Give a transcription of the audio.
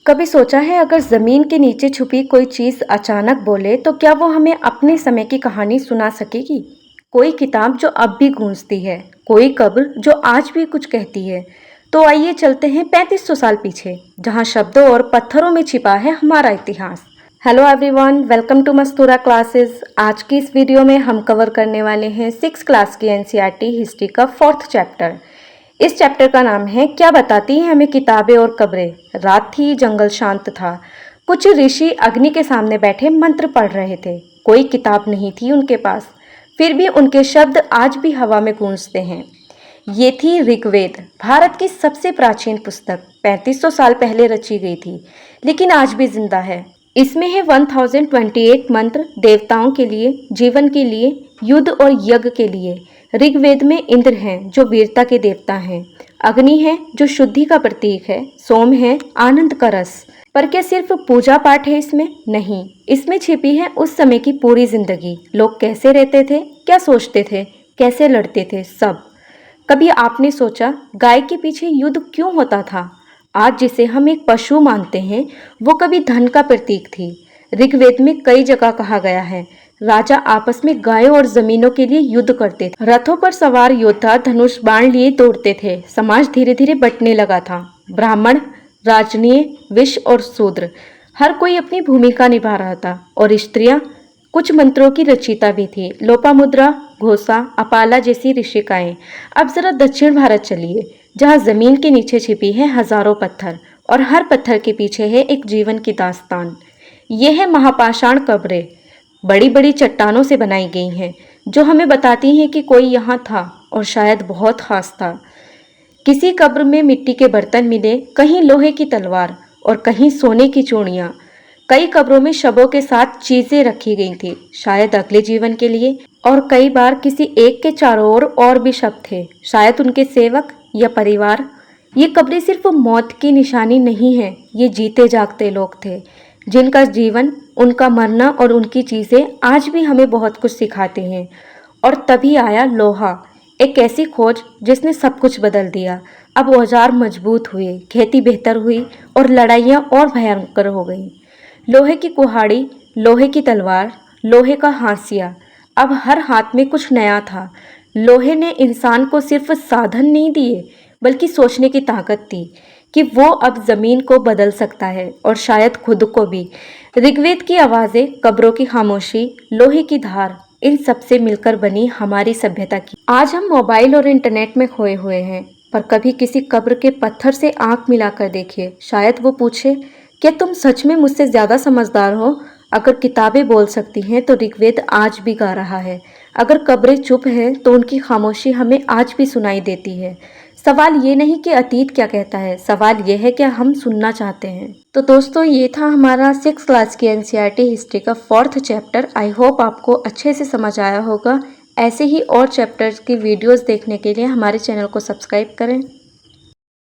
कभी सोचा है अगर जमीन के नीचे छुपी कोई चीज अचानक बोले तो क्या वो हमें अपने समय की कहानी सुना सकेगी। कोई किताब जो अब भी गूंजती है, कोई कब्र जो आज भी कुछ कहती है। तो आइए चलते हैं 3500 साल पीछे, जहां शब्दों और पत्थरों में छिपा है हमारा इतिहास। Hello everyone, welcome to Mastura classes. आज की इस वीडियो में हम कवर करने वाले हैं 6 क्लास की एनसीईआरटी हिस्ट्री का 4th चैप्टर। इस चैप्टर का नाम है क्या बताती हैं हमें किताबें और कब्रें। रात थी, जंगल शांत था। कुछ ऋषि अग्नि के सामने बैठे मंत्र पढ़ रहे थे। कोई किताब नहीं थी उनके पास, फिर भी उनके शब्द आज भी हवा में गूंजते हैं। ये थी ऋग्वेद, भारत की सबसे प्राचीन पुस्तक। 3500 साल पहले रची गई थी, लेकिन आज भी जिंदा है। इसमें है 1028 मंत्र, देवताओं के लिए, जीवन के लिए, युद्ध और यज्ञ के लिए। ऋग्वेद में इंद्र हैं जो वीरता के देवता हैं, अग्नि है जो शुद्धि का प्रतीक है, सोम है आनंद का रस। पर क्या सिर्फ पूजा पाठ है इसमें? नहीं, इसमें छिपी है उस समय की पूरी जिंदगी। लोग कैसे रहते थे, क्या सोचते थे, कैसे लड़ते थे, सब। कभी आपने सोचा गाय के पीछे युद्ध क्यों होता था? आज जिसे हम एक पशु मानते हैं, वो कभी धन का प्रतीक थी। ऋग्वेद में कई जगह कहा गया है राजा आपस में गायों और जमीनों के लिए युद्ध करते थे। रथों पर सवार योद्धा धनुष बाण लिए दौड़ते थे। समाज धीरे धीरे बंटने लगा था। ब्राह्मण, राजनीय, विश्व और शूद्र, हर कोई अपनी भूमिका निभा रहा था। और स्त्रियां कुछ मंत्रों की रचयिता भी थी। लोपामुद्रा, घोषा, अपाला जैसी ऋषिकाएं। अब जरा दक्षिण भारत चलिए, जहाँ जमीन के नीचे छिपी है हजारों पत्थर, और हर पत्थर के पीछे है एक जीवन की दास्तान। यह है महापाषाण कब्रें। बड़ी बड़ी चट्टानों से बनाई गई हैं, जो हमें बताती हैं कि कोई यहाँ था और शायद बहुत खास था। किसी कब्र में मिट्टी के बर्तन मिले, कहीं लोहे की तलवार और कहीं सोने की चूड़ियाँ। कई कब्रों में शवों के साथ चीजें रखी गई थी, शायद अगले जीवन के लिए। और कई बार किसी एक के चारों ओर और भी शव थे, शायद उनके सेवक या परिवार। ये कब्रें सिर्फ मौत की निशानी नहीं है, ये जीते जागते लोग थे, जिनका जीवन, उनका मरना और उनकी चीज़ें आज भी हमें बहुत कुछ सिखाते हैं। और तभी आया लोहा, एक ऐसी खोज जिसने सब कुछ बदल दिया। अब औजार मजबूत हुए, खेती बेहतर हुई और लड़ाइयाँ और भयंकर हो गईं। लोहे की कुल्हाड़ी, लोहे की तलवार, लोहे का हाशिया, अब हर हाथ में कुछ नया था। लोहे ने इंसान को सिर्फ साधन नहीं दिए, बल्कि सोचने की ताकत दी कि वो अब जमीन को बदल सकता है और शायद खुद को भी। ऋग्वेद की आवाजें, कब्रों की खामोशी, लोहे की धार, इन सब से मिलकर बनी हमारी सभ्यता की। आज हम मोबाइल और इंटरनेट में खोए हुए हैं, पर कभी किसी कब्र के पत्थर से आंख मिलाकर देखिए, शायद वो पूछे, क्या तुम सच में मुझसे ज्यादा समझदार हो? अगर किताबें बोल सकती हैं तो ऋग्वेद आज भी गा रहा है। अगर कब्रें चुप हैं तो उनकी खामोशी हमें आज भी सुनाई देती है। सवाल ये नहीं कि अतीत क्या कहता है, सवाल ये है कि हम सुनना चाहते हैं। तो दोस्तों, ये था हमारा 6 क्लास की एनसीईआरटी हिस्ट्री का 4th चैप्टर। आई होप आपको अच्छे से समझ आया होगा। ऐसे ही और चैप्टर्स की वीडियोस देखने के लिए हमारे चैनल को सब्सक्राइब करें।